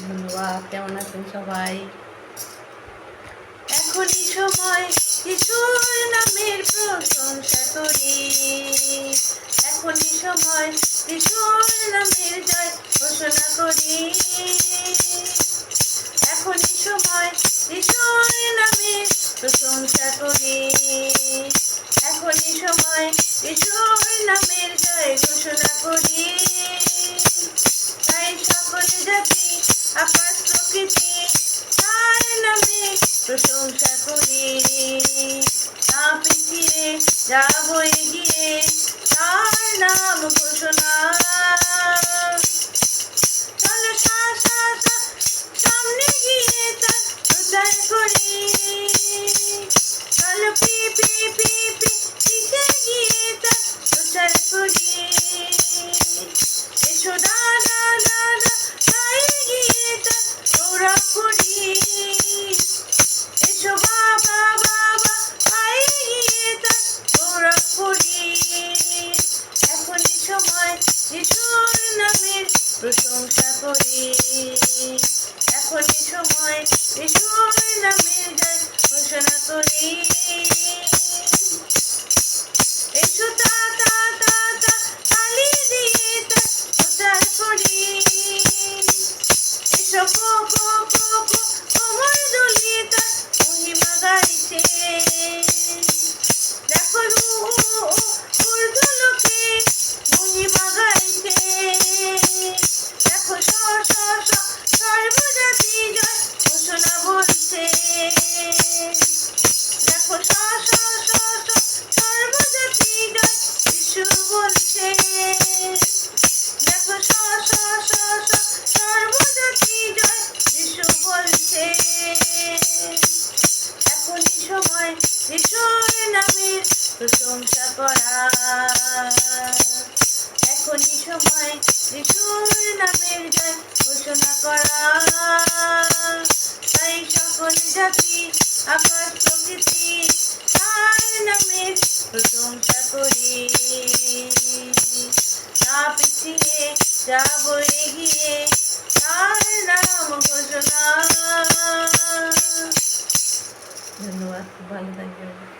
ধন্যবাদ। কেমন আছেন সবাই? এখনই সময় যিশুর নামের প্রশংসা করি। এখনই সময় যিশুর নামের জয় ঘোষণা করি। এখনই সময় যিশুর নামের প্রশংসা করি। এখনই সময় যিশুর নামের জয় ঘোষণা করি। তাই সকল জাতি আকাশ প্রকৃতি তার নামে প্রশংসা করি। না পিছিয়ে যাব এগিয়ে তার নাম ঘোষণা। চলো সামনে গিয়ে তার প্রচার করি। চলো পিছে গিয়ে তার প্রচার করি। এসো দাদা গায়ে গিয়ে তার গৌরব করি। এসো বাবা পায়ে গিয়ে তার গৌরব করি। এখনই সময় যিশুর নামের প্রশংসা করি। এখনই সময় যিশুর নামের জয় ঘোষণা করি। এসো তালি দিয়ে তার প্রচার করি। এসো কোমর দুলিয়ে তার মহিমা গাইছে। দেখো ঊর্ধ্বলোকে মহিমা গাইছে। দেখো সর্বজাতি জয় ঘোষণা বলছে। দেখো সর্বজাতি জয় যিশু বলছে। দেখো সর্বজাতি জয় যিশু বলছে। এখনই সময় যিশুর নামের প্রশংসা করা। এখনই সময় যিশুর নামের জয় ঘোষণা করা। তাই সকল জাতি আকাশ প্রকৃতি তার নামের প্রশংসা করি। না পিছিয়ে যাব এগিয়ে তার নাম ঘোষণা। ধন্যবাদ। ভালো থাকবেন।